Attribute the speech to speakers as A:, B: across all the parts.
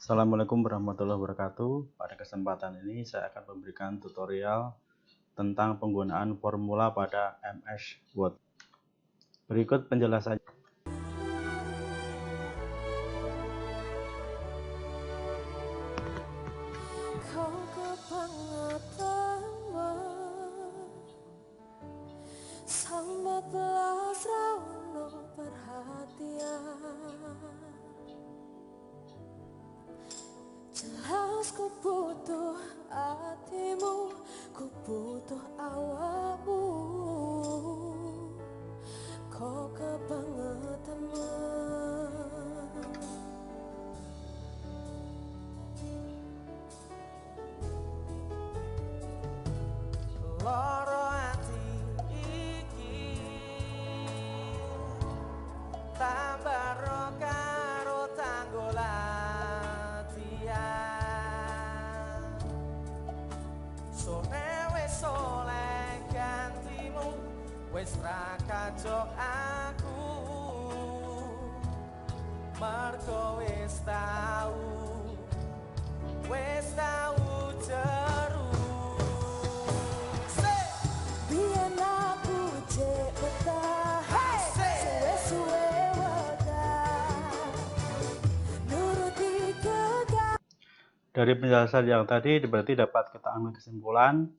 A: Assalamualaikum warahmatullahi wabarakatuh. Pada kesempatan ini saya akan memberikan tutorial tentang penggunaan formula pada MS Word. Berikut penjelasannya.
B: Jelas ku butuh hatimu, ku butuh awakmu, kok kebangetanmu. Loro hati iki tambah ro karo tanggolan sore wis oleh gantimu, wis ra kacok aku, mergo wis tau jeru. Biyen aku jek betah, suwe-suwe wegah nuruti kegagalan.
A: Dari penjelasan yang tadi berarti dapat kita ambil kesimpulan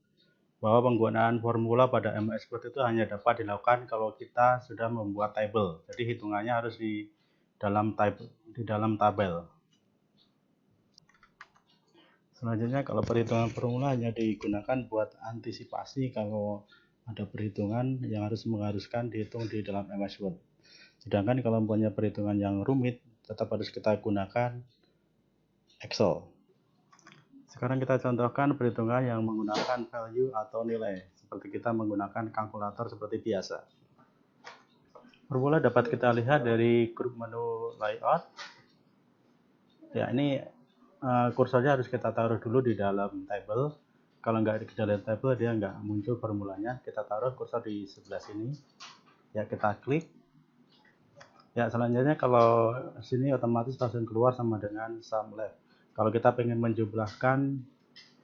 A: bahwa penggunaan formula pada MS Word itu hanya dapat dilakukan kalau kita sudah membuat tabel. Jadi hitungannya harus di dalam tabel. Selanjutnya, kalau perhitungan formula hanya digunakan buat antisipasi kalau ada perhitungan yang mengharuskan dihitung di dalam MS Word. Sedangkan kalau punya perhitungan yang rumit, tetap harus kita gunakan Excel. Sekarang kita contohkan perhitungan yang menggunakan value atau nilai, seperti kita menggunakan kalkulator seperti biasa. Formula dapat kita lihat dari grup menu layout. Ya, ini kursornya harus kita taruh dulu di dalam tabel. Kalau nggak di dalam tabel, dia nggak muncul formulanya. Kita taruh kursor di sebelah sini. Ya, kita klik. Ya, selanjutnya kalau sini otomatis langsung keluar sama dengan sum left. Kalau kita pengen menjumlahkan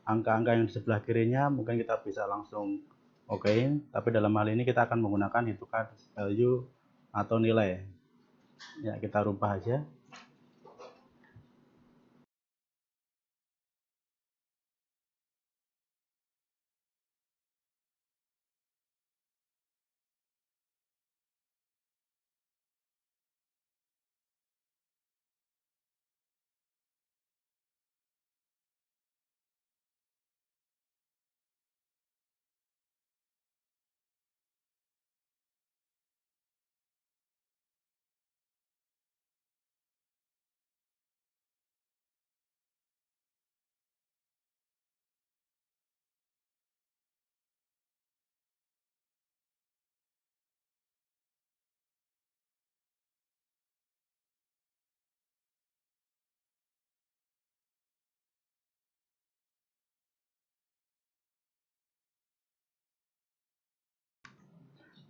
A: angka-angka yang di sebelah kirinya, mungkin kita bisa langsung okein. Tapi dalam hal ini kita akan menggunakan hitungan value atau nilai. Ya, kita rubah aja.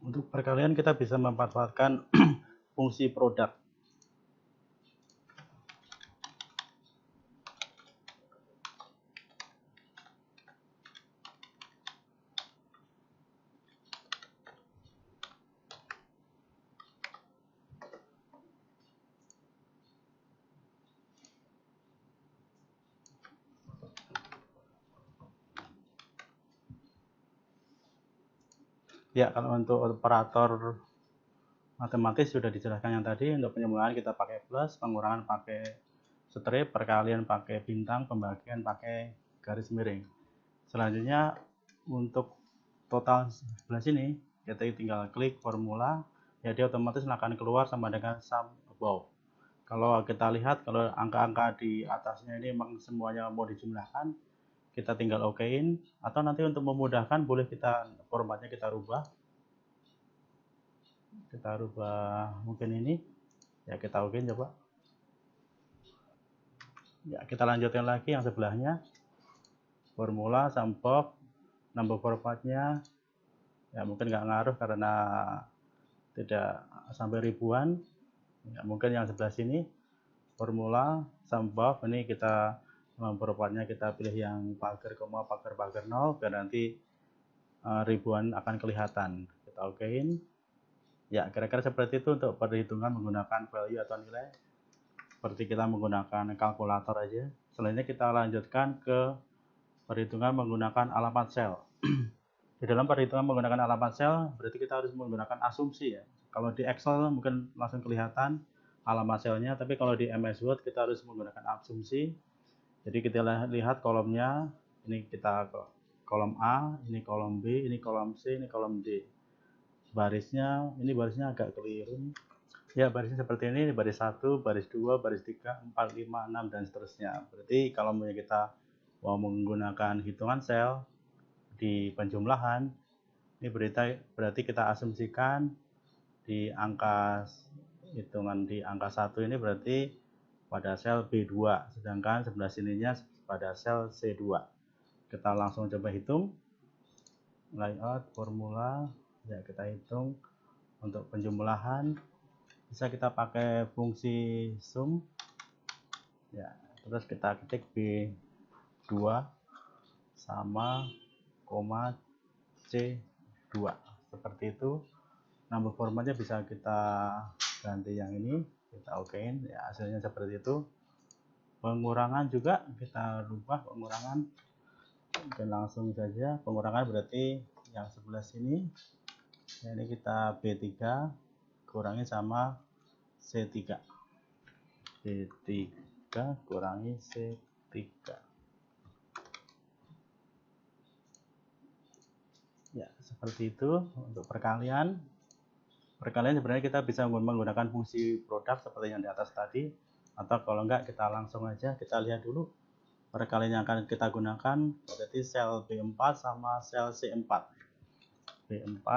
A: Untuk perkalian kita bisa memanfaatkan fungsi produk. Ya, kalau untuk operator matematis sudah dijelaskan yang tadi. Untuk penjumlahan kita pakai plus, pengurangan pakai strip, perkalian pakai bintang, pembagian pakai garis miring. Selanjutnya untuk total sebelah sini, kita tinggal klik formula, ya dia otomatis akan keluar sama dengan sum above. Kalau kita lihat, kalau angka-angka di atasnya ini memang semuanya mau dijumlahkan, kita tinggal okein, atau nanti untuk memudahkan boleh kita formatnya kita rubah mungkin ini, ya kita okein coba. Ya, kita lanjutkan lagi yang sebelahnya, formula sum above, number formatnya ya mungkin nggak ngaruh karena tidak sampai ribuan. Ya, mungkin yang sebelah sini formula sum above, ini kita berupa kita pilih yang pagar koma pagar 0 biar nanti ribuan akan kelihatan. Kita okein. Ya, kira-kira seperti itu untuk perhitungan menggunakan value atau nilai. Seperti kita menggunakan kalkulator aja. Selanjutnya kita lanjutkan ke perhitungan menggunakan alamat sel. Di dalam perhitungan menggunakan alamat sel, berarti kita harus menggunakan asumsi ya. Kalau di Excel mungkin langsung kelihatan alamat selnya, tapi kalau di MS Word kita harus menggunakan asumsi. Jadi kita lihat kolomnya, ini kita kolom A, ini kolom B, ini kolom C, ini kolom D. Barisnya, ini barisnya agak keliru. Ya, barisnya seperti ini, baris 1, baris 2, baris 3, 4, 5, 6, dan seterusnya. Berarti kalau kita mau menggunakan hitungan sel di penjumlahan, ini berarti kita asumsikan di angka hitungan di angka 1 ini berarti pada sel B2, sedangkan sebelah sininya pada sel C2. Kita langsung coba hitung. Layout, formula, ya kita hitung untuk penjumlahan. Bisa kita pakai fungsi sum ya, terus kita ketik B2 sama koma C2 seperti itu. Number formatnya bisa kita ganti yang ini, kita okein ya, hasilnya seperti itu. Pengurangan juga kita rubah pengurangan, dan langsung saja pengurangan berarti yang sebelah sini ya, ini kita B3 kurangi sama C3, B3 kurangi C3 ya, seperti itu. Untuk perkalian sebenarnya kita bisa menggunakan fungsi produk seperti yang di atas tadi, atau kalau enggak kita langsung aja kita lihat dulu perkalian yang akan kita gunakan, berarti sel B4 sama sel C4. B4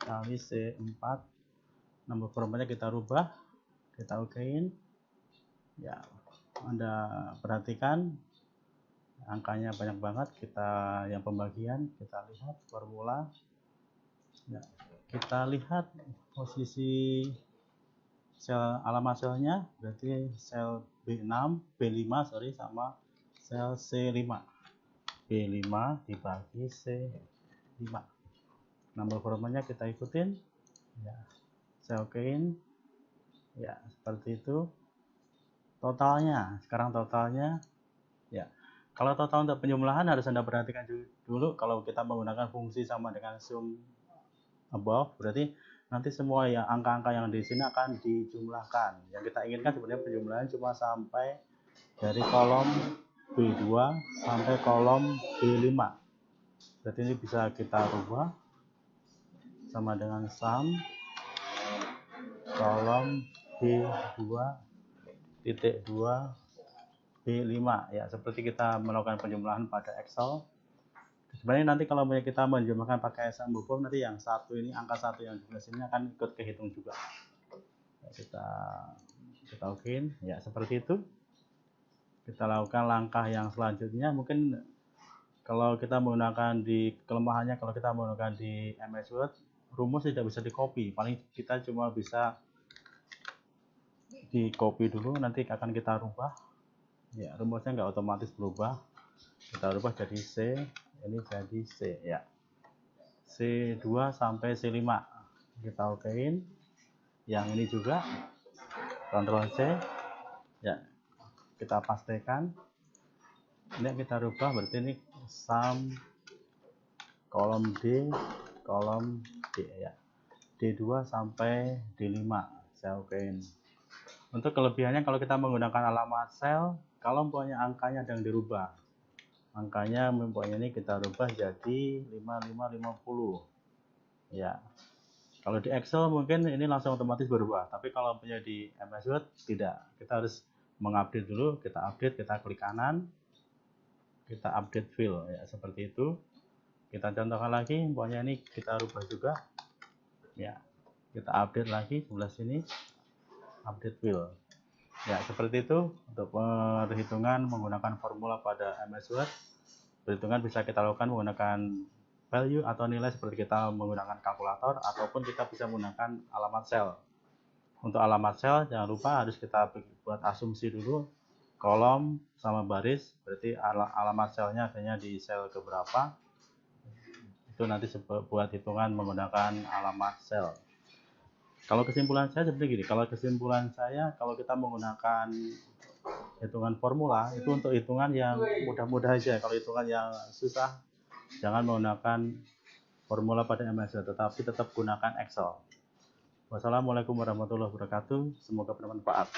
A: kali C4, nomor formatnya kita rubah, kita okein ya. Anda perhatikan angkanya banyak banget. Kita yang pembagian, kita lihat formula ya, kita lihat posisi sel alamat selnya, berarti sel B5 sama sel C5. B5 dibagi C5. Nomor formatnya kita ikutin ya, saya okein ya, seperti itu. Totalnya, sekarang totalnya ya. Kalau total untuk penjumlahan harus Anda perhatikan dulu, kalau kita menggunakan fungsi sama dengan sum above, berarti nanti semua ya angka-angka yang di sini akan dijumlahkan. Yang kita inginkan sebenarnya penjumlahan cuma sampai dari kolom B2 sampai kolom B5. Berarti ini bisa kita rubah sama dengan sum kolom B2 titik 2 B5 ya, seperti kita melakukan penjumlahan pada Excel. Sebenarnya nanti kalau kita menjumlahkan pakai sum above, nanti yang satu ini, angka 1 yang di sebelah sini akan ikut kehitung juga ya, kita okein ya, seperti itu. Kita lakukan langkah yang selanjutnya. Mungkin kalau kita menggunakan di kelemahannya, kalau kita menggunakan di MS Word, rumus tidak bisa di copy, paling kita cuma bisa di copy dulu, nanti akan kita rubah ya, rumusnya nggak otomatis berubah, kita rubah jadi C, ini jadi C ya, C2 sampai C5 kita okein. Yang ini juga Ctrl C ya, kita pastikan ini kita rubah, berarti ini sum kolom D kolom D ya, D2 sampai D5 saya okein. Untuk kelebihannya kalau kita menggunakan alamat sel, kalau mempunyai angkanya ada yang dirubah, angkanya mempunyai ini kita rubah jadi 5550 ya. Kalau di Excel mungkin ini langsung otomatis berubah, tapi kalau punya di MS Word tidak, kita harus mengupdate dulu. Kita update, kita klik kanan, kita update fill ya, seperti itu. Kita contohkan lagi, pokoknya ini kita rubah juga ya, kita update lagi sebelah sini, update fill ya, seperti itu. Untuk perhitungan menggunakan formula pada MS Word, perhitungan bisa kita lakukan menggunakan value atau nilai seperti kita menggunakan kalkulator, ataupun kita bisa menggunakan alamat sel. Untuk alamat sel jangan lupa harus kita buat asumsi dulu kolom sama baris, berarti alamat selnya adanya di sel keberapa. Itu nanti buat hitungan menggunakan alamat sel. Kalau kesimpulan saya seperti gini, kalau kita menggunakan hitungan formula itu untuk hitungan yang mudah-mudah aja. Kalau hitungan yang susah jangan menggunakan formula pada MS Word, tetapi tetap gunakan Excel. Wassalamualaikum warahmatullahi wabarakatuh. Semoga bermanfaat.